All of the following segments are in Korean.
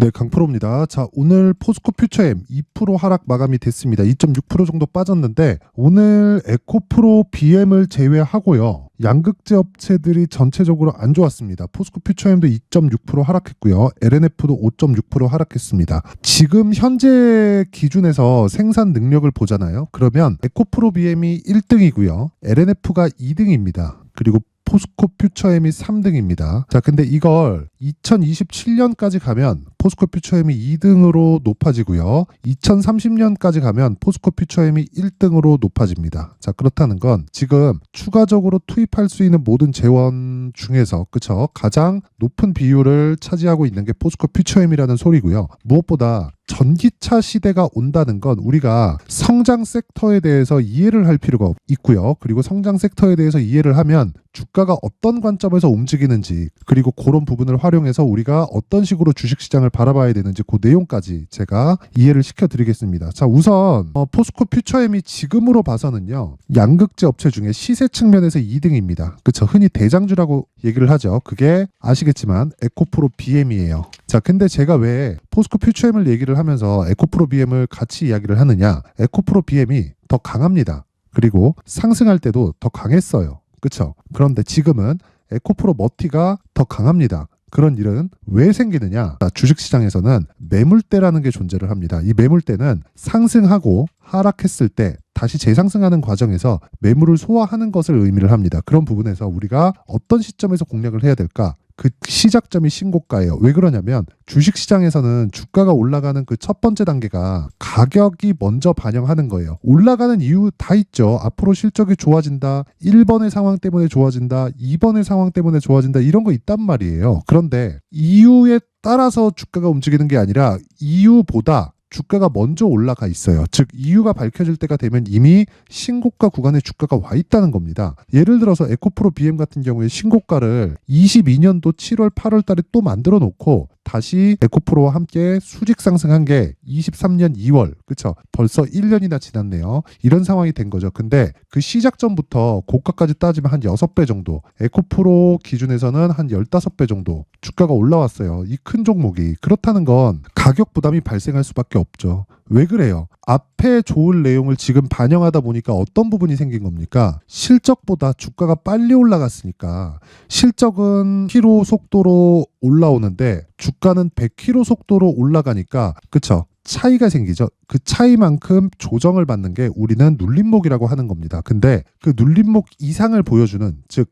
네, 강프로입니다. 자, 오늘 포스코 퓨처엠 2% 하락 마감이 됐습니다. 2.6% 정도 빠졌는데 오늘 에코프로 BM을 제외하고요. 양극재 업체들이 전체적으로 안 좋았습니다. 포스코 퓨처엠도 2.6% 하락했고요. LNF도 5.6% 하락했습니다. 지금 현재 기준에서 생산 능력을 보잖아요. 그러면 에코프로 BM이 1등이고요. LNF가 2등입니다. 그리고 포스코 퓨처엠이 3등입니다. 자, 근데 이걸 2027년까지 가면 포스코 퓨처엠이 2등으로 높아지고요. 2030년까지 가면 포스코 퓨처엠이 1등으로 높아집니다. 자, 그렇다는 건 지금 추가적으로 투입할 수 있는 모든 재원 중에서 그쵸? 가장 높은 비율을 차지하고 있는 게 포스코 퓨처엠이라는 소리고요. 무엇보다 전기차 시대가 온다는 건 우리가 성장 섹터에 대해서 이해를 할 필요가 있고요. 그리고 성장 섹터에 대해서 이해를 하면 주가가 어떤 관점에서 움직이는지 그리고 그런 부분을 활용해서 우리가 어떤 식으로 주식시장을 바라봐야 되는지 그 내용까지 제가 이해를 시켜드리겠습니다. 자, 우선 포스코 퓨처엠이 지금으로 봐서는요. 양극재 업체 중에 시세 측면에서 2등입니다. 그쵸? 흔히 대장주라고 얘기를 하죠. 그게 아시겠지만 에코프로 BM이에요. 자, 근데 제가 왜 포스코 퓨처엠을 얘기를 하면서 에코프로 BM을 같이 이야기를 하느냐? 에코프로 BM이 더 강합니다. 그리고 상승할 때도 더 강했어요. 그쵸? 그런데 지금은 에코프로 머티가 더 강합니다. 그런 일은 왜 생기느냐? 주식시장에서는 매물대라는 게 존재를 합니다. 이 매물대는 상승하고 하락했을 때 다시 재상승하는 과정에서 매물을 소화하는 것을 의미를 합니다. 그런 부분에서 우리가 어떤 시점에서 공략을 해야 될까? 그 시작점이 신고가예요. 왜 그러냐면 주식시장에서는 주가가 올라가는 그 첫 번째 단계가 가격이 먼저 반영하는 거예요. 올라가는 이유 다 있죠. 앞으로 실적이 좋아진다. 1번의 상황 때문에 좋아진다. 2번의 상황 때문에 좋아진다. 이런 거 있단 말이에요. 그런데 이유에 따라서 주가가 움직이는 게 아니라 이유보다 주가가 먼저 올라가 있어요. 즉 이유가 밝혀질 때가 되면 이미 신고가 구간에 주가가 와 있다는 겁니다. 예를 들어서 에코프로 BM 같은 경우에 신고가를 22년도 7월 8월 달에 또 만들어 놓고 다시 에코프로와 함께 수직 상승한 게 23년 2월. 그쵸? 벌써 1년이나 지났네요. 이런 상황이 된 거죠. 근데 그 시작점부터 고가까지 따지면 한 6배 정도, 에코프로 기준에서는 한 15배 정도 주가가 올라왔어요. 이 큰 종목이. 그렇다는 건 가격 부담이 발생할 수밖에 없죠. 왜 그래요? 앞에 좋은 내용을 지금 반영하다 보니까 어떤 부분이 생긴 겁니까? 실적보다 주가가 빨리 올라갔으니까 실적은 km 속도로 올라오는데 주가는 100km 속도로 올라가니까 그쵸? 차이가 생기죠. 그 차이만큼 조정을 받는 게 우리는 눌림목이라고 하는 겁니다. 근데 그 눌림목 이상을 보여주는 즉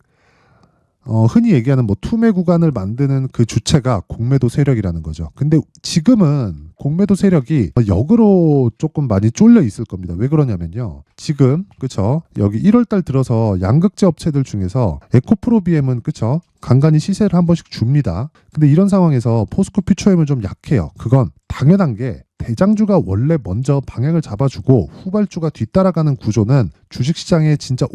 흔히 얘기하는 뭐 투매 구간을 만드는 그 주체가 공매도 세력이라는 거죠. 근데 지금은 공매도 세력이 역으로 조금 많이 쫄려 있을 겁니다. 왜 그러냐면요. 지금 그쵸? 여기 1월 달 들어서 양극재 업체들 중에서 에코프로 BM은 그쵸? 간간히 시세를 한 번씩 줍니다. 근데 이런 상황에서 포스코 퓨처엠은 좀 약해요. 그건 당연한 게 대장주가 원래 먼저 방향을 잡아주고 후발주가 뒤따라가는 구조는 주식시장에 진짜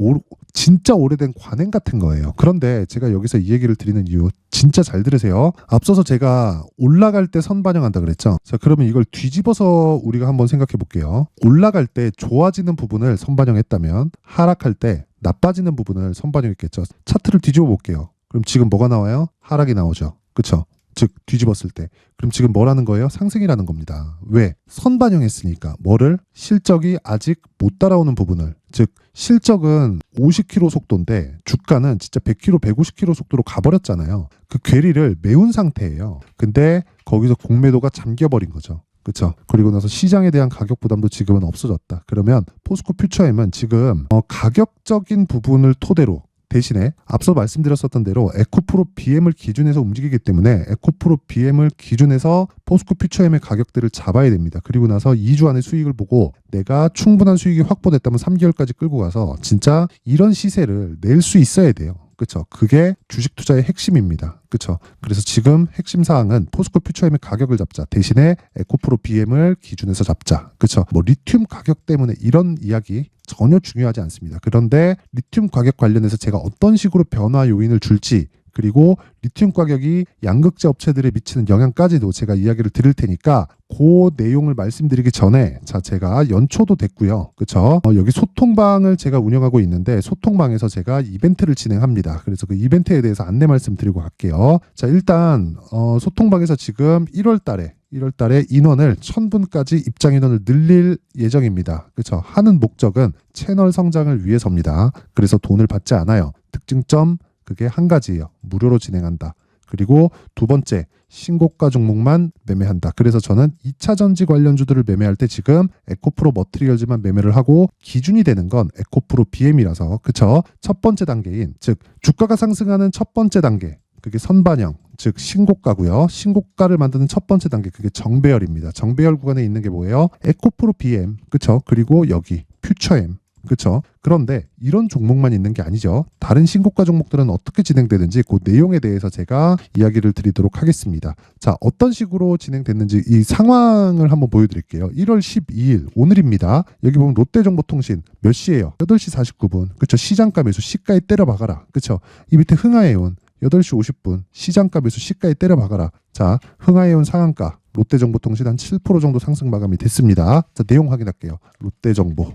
오래된 관행 같은 거예요. 그런데 제가 여기서 이 얘기를 드리는 이유 진짜 잘 들으세요. 앞서서 제가 올라갈 때 선반영한다 그랬죠. 자, 그러면 이걸 뒤집어서 우리가 한번 생각해 볼게요. 올라갈 때 좋아지는 부분을 선반영했다면 하락할 때 나빠지는 부분을 선반영했겠죠. 차트를 뒤집어 볼게요. 그럼 지금 뭐가 나와요? 하락이 나오죠. 그쵸? 즉 뒤집었을 때 그럼 지금 뭐라는 거예요? 상승이라는 겁니다. 왜? 선반영했으니까. 뭐를? 실적이 아직 못 따라오는 부분을. 즉 실적은 50km 속도인데 주가는 진짜 100km, 150km 속도로 가버렸잖아요. 그 괴리를 메운 상태예요. 근데 거기서 공매도가 잠겨버린 거죠. 그렇죠. 그리고 나서 시장에 대한 가격 부담도 지금은 없어졌다. 그러면 포스코 퓨처엠은 지금 가격적인 부분을 토대로 대신에 앞서 말씀드렸었던 대로 에코프로 BM을 기준해서 움직이기 때문에 에코프로 BM을 기준해서 포스코 퓨처엠의 가격들을 잡아야 됩니다. 그리고 나서 2주 안에 수익을 보고 내가 충분한 수익이 확보됐다면 3개월까지 끌고 가서 진짜 이런 시세를 낼 수 있어야 돼요. 그렇죠. 그게 주식 투자의 핵심입니다. 그렇죠. 그래서 지금 핵심 사항은 포스코 퓨처엠의 가격을 잡자. 대신에 에코프로 BM을 기준해서 잡자. 그렇죠. 뭐 리튬 가격 때문에 이런 이야기 전혀 중요하지 않습니다. 그런데 리튬 가격 관련해서 제가 어떤 식으로 변화 요인을 줄지 그리고 리튬 가격이 양극재 업체들에 미치는 영향까지도 제가 이야기를 드릴 테니까 그 내용을 말씀드리기 전에 자 제가 연초도 됐고요. 그렇죠? 여기 소통방을 제가 운영하고 있는데 소통방에서 제가 이벤트를 진행합니다. 그래서 그 이벤트에 대해서 안내 말씀드리고 갈게요. 자 일단 소통방에서 지금 1월 달에 1월 달에 인원을 1000분까지 입장 인원을 늘릴 예정입니다. 그렇죠? 하는 목적은 채널 성장을 위해서입니다. 그래서 돈을 받지 않아요. 특징점 그게 한 가지예요. 무료로 진행한다. 그리고 두 번째, 신고가 종목만 매매한다. 그래서 저는 2차 전지 관련주들을 매매할 때 지금 에코프로 머티리얼즈만 매매를 하고 기준이 되는 건 에코프로 BM이라서 그쵸? 첫 번째 단계인 즉 주가가 상승하는 첫 번째 단계 그게 선반영 즉 신고가고요. 신고가를 만드는 첫 번째 단계 그게 정배열입니다. 정배열 구간에 있는 게 뭐예요? 에코프로 BM 그쵸? 그리고 여기 퓨처엠 그렇죠. 그런데 이런 종목만 있는 게 아니죠. 다른 신고가 종목들은 어떻게 진행되는지 그 내용에 대해서 제가 이야기를 드리도록 하겠습니다. 자, 어떤 식으로 진행됐는지 이 상황을 한번 보여드릴게요. 1월 12일 오늘입니다. 여기 보면 롯데정보통신 몇 시예요? 8시 49분. 그렇죠. 시장가 매수 시가에 때려 박아라. 그렇죠. 이 밑에 흥하해온 8시 50분 시장가 매수 시가에 때려 박아라. 자, 흥하해온 상한가 롯데정보통신 한 7% 정도 상승 마감이 됐습니다. 자, 내용 확인할게요. 롯데정보.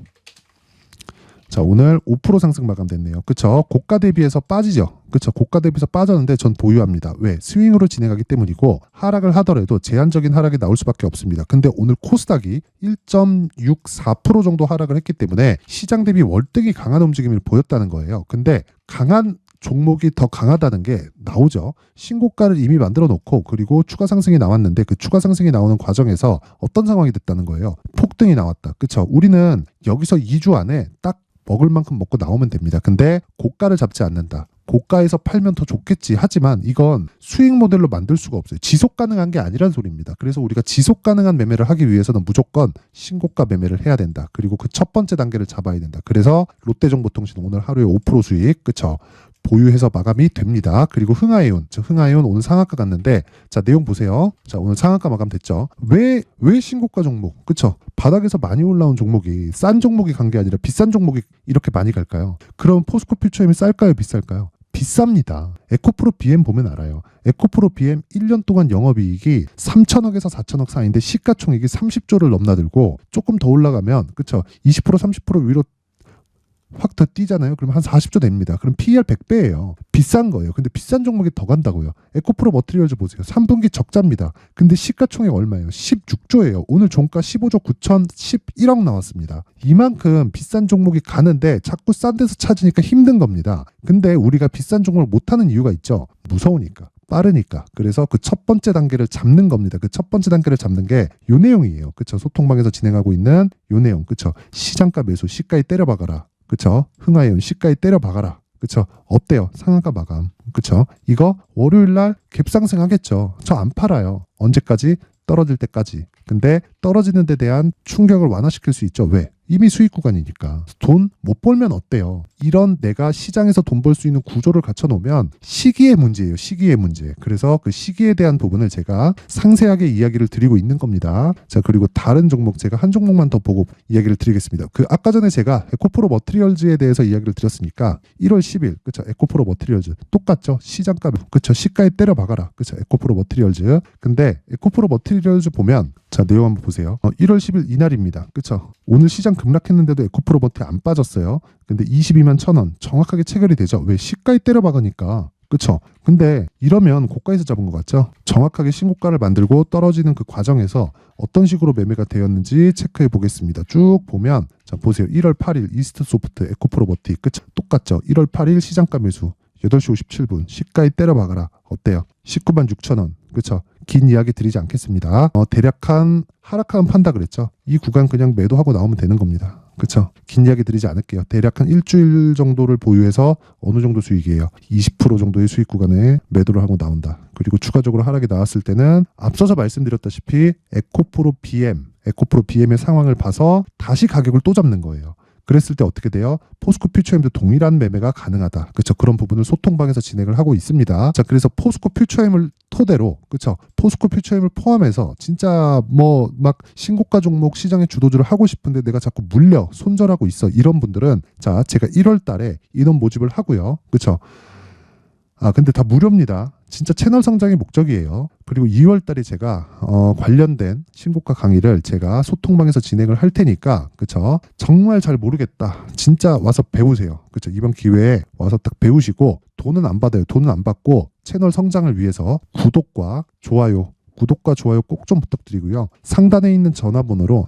자, 오늘 5% 상승 마감됐네요. 그쵸? 고가 대비해서 빠지죠. 그쵸? 고가 대비해서 빠졌는데 전 보유합니다. 왜? 스윙으로 진행하기 때문이고 하락을 하더라도 제한적인 하락이 나올 수밖에 없습니다. 근데 오늘 코스닥이 1.64% 정도 하락을 했기 때문에 시장 대비 월등히 강한 움직임을 보였다는 거예요. 근데 강한 종목이 더 강하다는 게 나오죠. 신고가를 이미 만들어 놓고 그리고 추가 상승이 나왔는데 그 추가 상승이 나오는 과정에서 어떤 상황이 됐다는 거예요. 폭등이 나왔다. 그쵸? 우리는 여기서 2주 안에 딱 먹을 만큼 먹고 나오면 됩니다. 근데 고가를 잡지 않는다. 고가에서 팔면 더 좋겠지. 하지만 이건 수익 모델로 만들 수가 없어요. 지속 가능한 게 아니란 소리입니다. 그래서 우리가 지속 가능한 매매를 하기 위해서는 무조건 신고가 매매를 해야 된다. 그리고 그 첫 번째 단계를 잡아야 된다. 그래서 롯데정보통신 오늘 하루에 5% 수익, 그쵸? 보유해서 마감이 됩니다. 그리고 흥하해온, 흥하해온 오늘 상한가 갔는데 자, 내용 보세요. 자, 오늘 상한가 마감됐죠. 왜 신고가 종목, 그쵸? 바닥에서 많이 올라온 종목이 싼 종목이 간 게 아니라 비싼 종목이 이렇게 많이 갈까요? 그럼 포스코 퓨처엠이 쌀까요? 비쌀까요? 비쌉니다. 에코프로 BM 보면 알아요. 에코프로 BM 1년 동안 영업이익이 3천억에서 4천억 사이인데 시가총액이 30조를 넘나들고 조금 더 올라가면 그쵸? 20% 30% 위로 확 더 뛰잖아요. 그럼 한 40조 됩니다. 그럼 PER 100배예요. 비싼 거예요. 근데 비싼 종목이 더 간다고요. 에코프로 머티리얼즈 보세요. 3분기 적자입니다. 근데 시가총액 얼마예요? 16조예요. 오늘 종가 15조 9,011억 나왔습니다. 이만큼 비싼 종목이 가는데 자꾸 싼 데서 찾으니까 힘든 겁니다. 근데 우리가 비싼 종목을 못하는 이유가 있죠. 무서우니까. 빠르니까. 그래서 그 첫 번째 단계를 잡는 겁니다. 그 첫 번째 단계를 잡는 게 요 내용이에요. 그쵸? 소통방에서 진행하고 있는 요 내용. 그쵸? 시장가 매수, 시가에 때려박아라. 그쵸? 흥하해온 시가에 때려 박아라. 그쵸? 어때요? 상한가 마감. 그쵸? 이거 월요일날 갭상승 하겠죠. 저 안 팔아요. 언제까지? 떨어질 때까지. 근데 떨어지는 데 대한 충격을 완화시킬 수 있죠. 왜? 이미 수익 구간이니까. 돈 못 벌면 어때요? 이런 내가 시장에서 돈 벌 수 있는 구조를 갖춰 놓으면 시기의 문제예요. 시기의 문제. 그래서 그 시기에 대한 부분을 제가 상세하게 이야기를 드리고 있는 겁니다. 자, 그리고 다른 종목 제가 한 종목만 더 보고 이야기를 드리겠습니다. 그 아까 전에 제가 에코프로 머티리얼즈에 대해서 이야기를 드렸으니까 1월 10일 그쵸? 에코프로 머티리얼즈 똑같죠? 시장가 그쵸? 시가에 때려 박아라. 그쵸? 에코프로 머티리얼즈. 근데 에코프로 머티리얼즈 보면 자, 내용 한번 보세요. 1월 10일 이날입니다. 그쵸? 오늘 시장 급락했는데도 에코프로 머티 안 빠졌어요. 근데 22만 1,000원 정확하게 체결이 되죠. 왜? 시가에 때려 박으니까. 그쵸? 근데 이러면 고가에서 잡은 것 같죠? 정확하게 신고가를 만들고 떨어지는 그 과정에서 어떤 식으로 매매가 되었는지 체크해 보겠습니다. 쭉 보면 자, 보세요. 1월 8일 이스트소프트 에코프로 머티 그쵸? 똑같죠? 1월 8일 시장가 매수 8시 57분 시가에 때려 박아라. 어때요? 19만 6천원. 그쵸? 긴 이야기 드리지 않겠습니다. 대략 한 하락하면 판다 그랬죠. 이 구간 그냥 매도하고 나오면 되는 겁니다. 그쵸? 긴 이야기 드리지 않을게요. 대략 한 일주일 정도를 보유해서 어느 정도 수익이에요? 20% 정도의 수익 구간에 매도를 하고 나온다. 그리고 추가적으로 하락이 나왔을 때는 앞서서 말씀드렸다시피 에코프로 BM의 상황을 봐서 다시 가격을 또 잡는 거예요. 그랬을 때 어떻게 돼요? 포스코 퓨처엠도 동일한 매매가 가능하다. 그렇죠? 그런 부분을 소통방에서 진행을 하고 있습니다. 자, 그래서 포스코 퓨처엠을 토대로, 그렇죠? 포스코 퓨처엠을 포함해서 진짜 뭐 막 신고가 종목 시장의 주도주를 하고 싶은데 내가 자꾸 물려 손절하고 있어. 이런 분들은 자, 제가 1월 달에 인원 모집을 하고요. 그렇죠? 근데 다 무료입니다. 진짜 채널 성장이 목적이에요. 그리고 2월 달에 제가 관련된 신고가 강의를 제가 소통방에서 진행을 할 테니까 그쵸? 정말 잘 모르겠다. 진짜 와서 배우세요. 그쵸? 이번 기회에 와서 딱 배우시고 돈은 안 받아요. 돈은 안 받고 채널 성장을 위해서 구독과 좋아요 구독과 좋아요 꼭 좀 부탁드리고요. 상단에 있는 전화번호로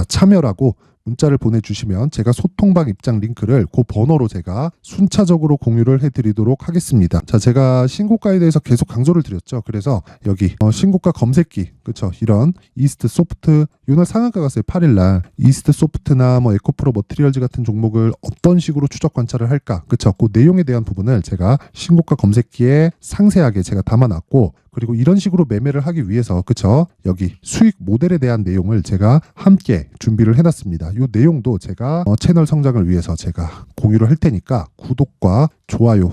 참여라고 문자를 보내주시면 제가 소통방 입장 링크를 그 번호로 제가 순차적으로 공유를 해드리도록 하겠습니다. 자, 제가 신고가에 대해서 계속 강조를 드렸죠. 그래서 여기 신고가 검색기, 그쵸, 이런 이스트 소프트, 요날 상한가 갔어요. 8일날 이스트 소프트나 뭐 에코프로 머티리얼즈 같은 종목을 어떤 식으로 추적 관찰을 할까, 그쵸, 그 내용에 대한 부분을 제가 신고가 검색기에 상세하게 제가 담아놨고, 그리고 이런 식으로 매매를 하기 위해서, 그쵸, 여기 수익 모델에 대한 내용을 제가 함께 준비를 해놨습니다. 이 내용도 제가 채널 성장을 위해서 제가 공유를 할 테니까 구독과 좋아요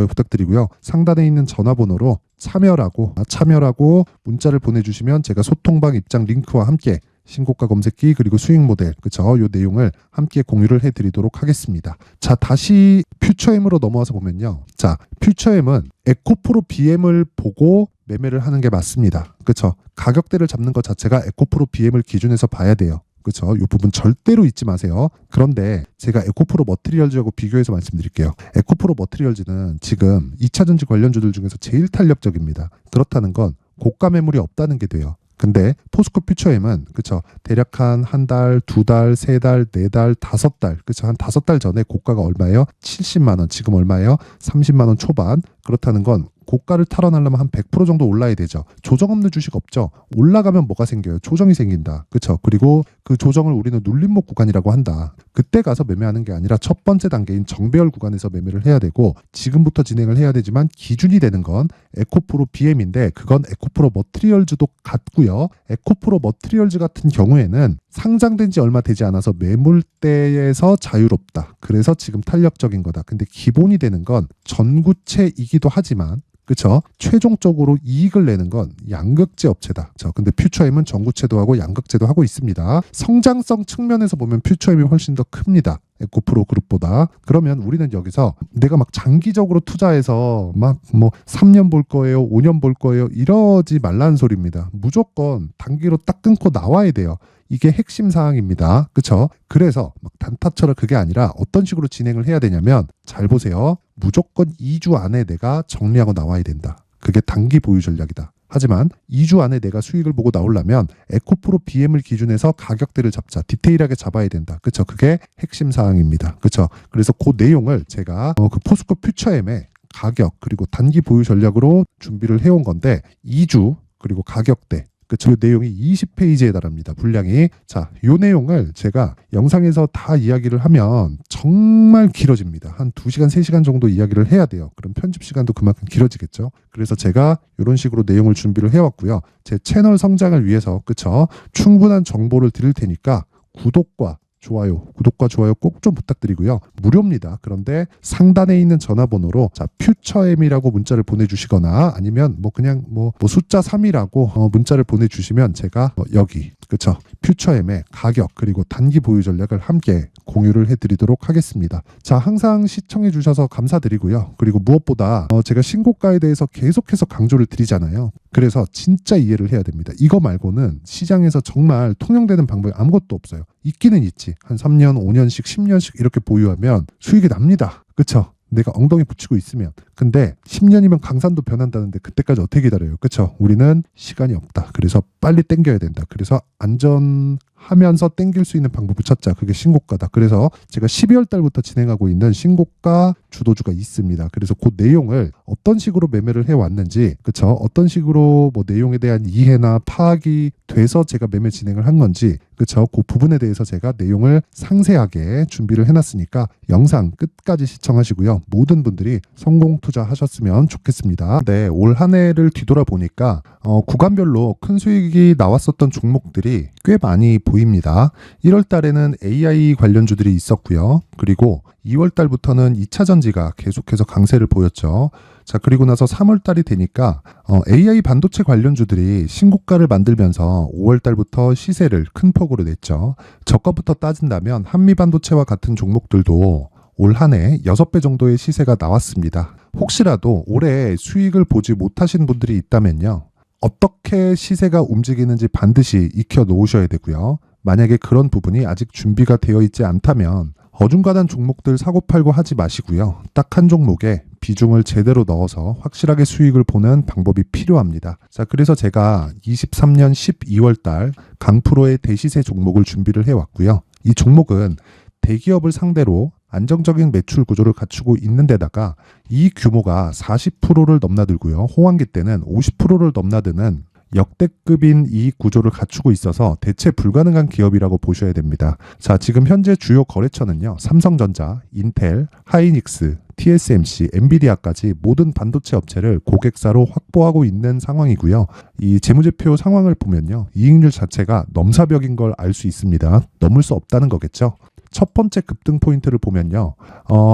부탁드리고요. 상단에 있는 전화번호로 참여라고 문자를 보내주시면 제가 소통방 입장 링크와 함께 신고가 검색기 그리고 수익 모델, 그쵸, 요 내용을 함께 공유를 해드리도록 하겠습니다. 자, 다시 퓨처엠으로 넘어와서 보면요. 자, 퓨처엠은 에코프로 BM을 보고 매매를 하는 게 맞습니다. 그쵸, 가격대를 잡는 것 자체가 에코프로 BM을 기준해서 봐야 돼요. 그쵸, 이 부분 절대로 잊지 마세요. 그런데 제가 에코프로 머티리얼즈하고 비교해서 말씀드릴게요. 에코프로 머티리얼즈는 지금 2차전지 관련주들 중에서 제일 탄력적입니다. 그렇다는 건 고가 매물이 없다는 게 돼요. 근데 포스코 퓨처엠은, 그쵸, 대략 한 달, 두 달, 세 달, 네 달, 다섯 달, 그쵸, 한 5달 전에 고가가 얼마예요? 70만 원. 지금 얼마예요? 30만 원 초반. 그렇다는 건 고가를 탈환하려면 한 100% 정도 올라야 되죠. 조정 없는 주식 없죠. 올라가면 뭐가 생겨요? 조정이 생긴다. 그렇죠? 그리고 그 조정을 우리는 눌림목 구간이라고 한다. 그때 가서 매매하는 게 아니라 첫 번째 단계인 정배열 구간에서 매매를 해야 되고, 지금부터 진행을 해야 되지만 기준이 되는 건 에코프로 BM인데, 그건 에코프로 머티리얼즈도 같고요. 에코프로 머티리얼즈 같은 경우에는 상장된 지 얼마 되지 않아서 매물대에서 자유롭다. 그래서 지금 탄력적인 거다. 근데 기본이 되는 건 전구체이기도 하지만, 그쵸, 최종적으로 이익을 내는 건 양극재 업체다. 근데 퓨처엠은 전구체도 하고 양극재도 하고 있습니다. 성장성 측면에서 보면 퓨처엠이 훨씬 더 큽니다. 에코프로 그룹보다. 그러면 우리는 여기서 내가 막 장기적으로 투자해서 막 뭐 3년 볼 거예요, 5년 볼 거예요, 이러지 말라는 소리입니다. 무조건 단기로 딱 끊고 나와야 돼요. 이게 핵심 사항입니다. 그쵸? 그래서 막 단타처럼 그게 아니라 어떤 식으로 진행을 해야 되냐면, 잘 보세요. 무조건 2주 안에 내가 정리하고 나와야 된다. 그게 단기 보유 전략이다. 하지만 2주 안에 내가 수익을 보고 나오려면 에코프로 BM을 기준해서 가격대를 잡자. 디테일하게 잡아야 된다. 그쵸? 그게 핵심 사항입니다. 그쵸? 그래서 그 내용을 제가 그 포스코 퓨처엠의 가격 그리고 단기 보유 전략으로 준비를 해온 건데, 2주 그리고 가격대, 그쵸, 내용이 20페이지에 달합니다. 분량이. 자, 요 내용을 제가 영상에서 다 이야기를 하면 정말 길어집니다. 한 2시간, 3시간 정도 이야기를 해야 돼요. 그럼 편집 시간도 그만큼 길어지겠죠. 그래서 제가 이런 식으로 내용을 준비를 해왔고요. 제 채널 성장을 위해서, 그쵸, 충분한 정보를 드릴 테니까 구독과 좋아요 꼭 좀 부탁드리고요. 무료입니다. 그런데 상단에 있는 전화번호로 퓨처엠이라고 문자를 보내주시거나, 아니면 그냥 숫자 3이라고 문자를 보내주시면 제가 여기, 그쵸, 퓨처엠의 가격 그리고 단기 보유 전략을 함께 공유를 해드리도록 하겠습니다. 자, 항상 시청해 주셔서 감사드리고요. 그리고 무엇보다 제가 신고가에 대해서 계속해서 강조를 드리잖아요. 그래서 진짜 이해를 해야 됩니다. 이거 말고는 시장에서 정말 통용되는 방법이 아무것도 없어요. 있기는 있지. 한 3년, 5년씩, 10년씩 이렇게 보유하면 수익이 납니다. 그쵸? 내가 엉덩이 붙이고 있으면. 근데 10년이면 강산도 변한다는데 그때까지 어떻게 기다려요? 그쵸? 우리는 시간이 없다. 그래서 빨리 땡겨야 된다. 그래서 안전하면서 땡길 수 있는 방법을 찾자. 그게 신고가다. 그래서 제가 12월 달부터 진행하고 있는 신고가 주도주가 있습니다. 그래서 그 내용을 어떤 식으로 매매를 해왔는지, 그쵸, 어떤 식으로 내용에 대한 이해나 파악이 돼서 제가 매매 진행을 한 건지, 그쵸, 그 부분에 대해서 제가 내용을 상세하게 준비를 해놨으니까 영상 끝까지 시청하시고요. 모든 분들이 성공 투자하셨으면 좋겠습니다. 네, 올 한 해를 뒤돌아보니까 구간별로 큰 수익이 나왔었던 종목들이 꽤 많이 보입니다. 1월 달에는 AI 관련주들이 있었고요. 그리고 2월 달부터는 2차 전지가 계속해서 강세를 보였죠. 자, 그리고 나서 3월 달이 되니까 AI 반도체 관련주들이 신고가를 만들면서 5월 달부터 시세를 큰 폭으로 냈죠. 저가부터 따진다면 한미 반도체와 같은 종목들도 올 한 해 6배 정도의 시세가 나왔습니다. 혹시라도 올해 수익을 보지 못하신 분들이 있다면요, 어떻게 시세가 움직이는지 반드시 익혀 놓으셔야 되고요. 만약에 그런 부분이 아직 준비가 되어 있지 않다면 어중간한 종목들 사고팔고 하지 마시고요. 딱 한 종목에 비중을 제대로 넣어서 확실하게 수익을 보는 방법이 필요합니다. 자, 그래서 제가 23년 12월 달 강프로의 대시세 종목을 준비를 해왔고요. 이 종목은 대기업을 상대로 안정적인 매출 구조를 갖추고 있는 데다가 이 규모가 40%를 넘나들고요. 호황기 때는 50%를 넘나드는 역대급인 이익 구조를 갖추고 있어서 대체 불가능한 기업이라고 보셔야 됩니다. 자, 지금 현재 주요 거래처는요. 삼성전자, 인텔, 하이닉스, TSMC, 엔비디아까지 모든 반도체 업체를 고객사로 확보하고 있는 상황이고요. 이 재무제표 상황을 보면요. 이익률 자체가 넘사벽인 걸 알 수 있습니다. 넘을 수 없다는 거겠죠. 첫 번째 급등 포인트를 보면요.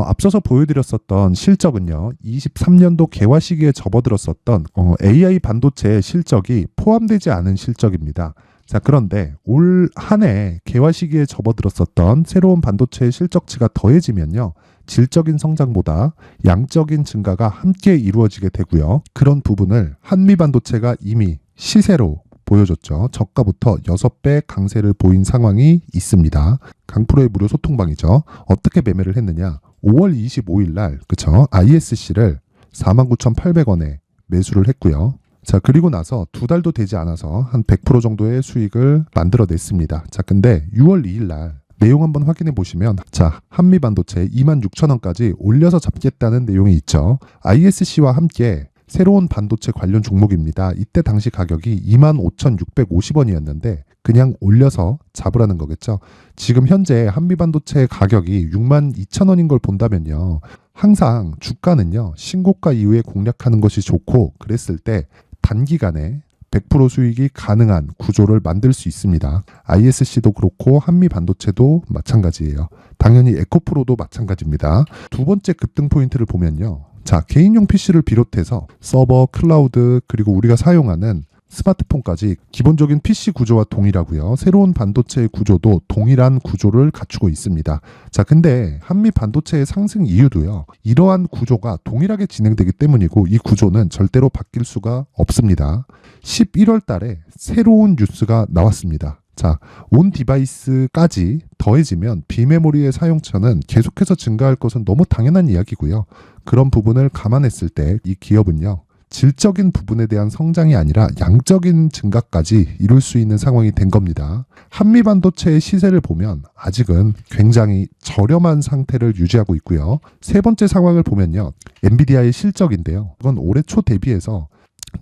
앞서서 보여드렸었던 실적은요. 23년도 개화 시기에 접어들었었던 AI 반도체의 실적이 포함되지 않은 실적입니다. 자, 그런데 올 한 해 개화 시기에 접어들었었던 새로운 반도체의 실적치가 더해지면요. 질적인 성장보다 양적인 증가가 함께 이루어지게 되고요. 그런 부분을 한미반도체가 이미 시세로 보여줬죠. 저가부터 6배 강세를 보인 상황이 있습니다. 강프로의 무료 소통방이죠. 어떻게 매매를 했느냐. 5월 25일 날 그쵸? ISC를 49,800원에 매수를 했고요. 자, 그리고 나서 2달도 되지 않아서 한 100% 정도의 수익을 만들어냈습니다. 자, 근데 6월 2일 날 내용 한번 확인해 보시면 자, 한미반도체 26,000원까지 올려서 잡겠다는 내용이 있죠. ISC와 함께 새로운 반도체 관련 종목입니다. 이때 당시 가격이 25,650원이었는데 그냥 올려서 잡으라는 거겠죠. 지금 현재 한미반도체 가격이 62,000원인 걸 본다면요. 항상 주가는요. 신고가 이후에 공략하는 것이 좋고 그랬을 때 단기간에 100% 수익이 가능한 구조를 만들 수 있습니다. ISC도 그렇고 한미반도체도 마찬가지예요. 당연히 에코프로도 마찬가지입니다. 두 번째 급등 포인트를 보면요. 자, 개인용 PC를 비롯해서 서버, 클라우드, 그리고 우리가 사용하는 스마트폰까지 기본적인 PC 구조와 동일하고요. 새로운 반도체의 구조도 동일한 구조를 갖추고 있습니다. 자, 근데 한미 반도체의 상승 이유도요. 이러한 구조가 동일하게 진행되기 때문이고 이 구조는 절대로 바뀔 수가 없습니다. 11월 달에 새로운 뉴스가 나왔습니다. 자, 온 디바이스까지 더해지면 비메모리의 사용처는 계속해서 증가할 것은 너무 당연한 이야기고요. 그런 부분을 감안했을 때 이 기업은요. 질적인 부분에 대한 성장이 아니라 양적인 증가까지 이룰 수 있는 상황이 된 겁니다. 한미반도체의 시세를 보면 아직은 굉장히 저렴한 상태를 유지하고 있고요. 세 번째 상황을 보면요. 엔비디아의 실적인데요. 이건 올해 초 대비해서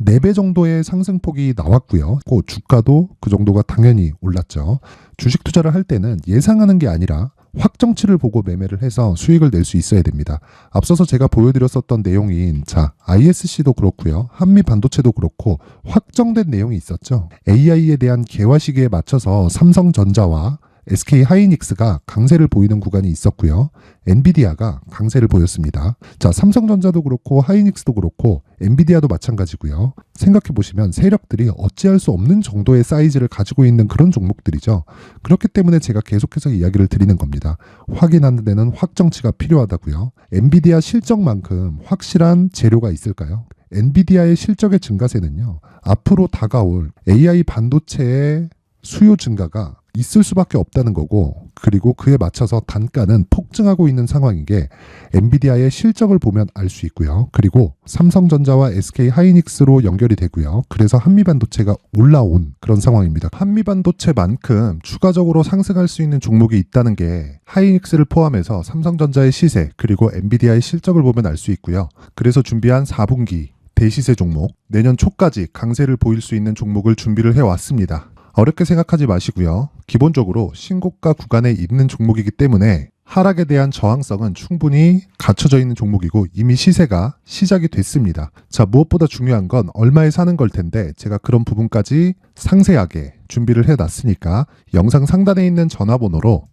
4배 정도의 상승폭이 나왔고요. 그 주가도 그 정도가 당연히 올랐죠. 주식 투자를 할 때는 예상하는 게 아니라 확정치를 보고 매매를 해서 수익을 낼 수 있어야 됩니다. 앞서서 제가 보여드렸었던 내용인 자, ISC도 그렇고요. 한미반도체도 그렇고 확정된 내용이 있었죠. AI에 대한 개화 시기에 맞춰서 삼성전자와 SK 하이닉스가 강세를 보이는 구간이 있었고요. 엔비디아가 강세를 보였습니다. 자, 삼성전자도 그렇고 하이닉스도 그렇고 엔비디아도 마찬가지고요. 생각해 보시면 세력들이 어찌할 수 없는 정도의 사이즈를 가지고 있는 그런 종목들이죠. 그렇기 때문에 제가 계속해서 이야기를 드리는 겁니다. 확인하는 데는 확정치가 필요하다고요. 엔비디아 실적만큼 확실한 재료가 있을까요? 엔비디아의 실적의 증가세는요. 앞으로 다가올 AI 반도체의 수요 증가가 있을 수밖에 없다는 거고 그리고 그에 맞춰서 단가는 폭증하고 있는 상황인 게 엔비디아의 실적을 보면 알 수 있고요. 그리고 삼성전자와 SK 하이닉스로 연결이 되고요. 그래서 한미반도체가 올라온 그런 상황입니다. 한미반도체만큼 추가적으로 상승할 수 있는 종목이 있다는 게 하이닉스를 포함해서 삼성전자의 시세 그리고 엔비디아의 실적을 보면 알 수 있고요. 그래서 준비한 4분기 대시세 종목 내년 초까지 강세를 보일 수 있는 종목을 준비를 해왔습니다. 어렵게 생각하지 마시고요. 기본적으로 신고가 구간에 있는 종목이기 때문에 하락에 대한 저항성은 충분히 갖춰져 있는 종목이고 이미 시세가 시작이 됐습니다. 자, 무엇보다 중요한 건 얼마에 사는 걸 텐데 제가 그런 부분까지 상세하게 준비를 해놨으니까 영상 상단에 있는 전화번호로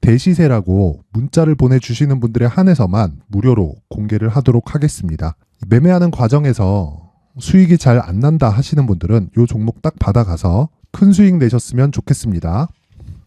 대시세라고 문자를 보내주시는 분들에 한해서만 무료로 공개를 하도록 하겠습니다. 매매하는 과정에서 수익이 잘 안 난다 하시는 분들은 이 종목 딱 받아가서 큰 수익 내셨으면 좋겠습니다.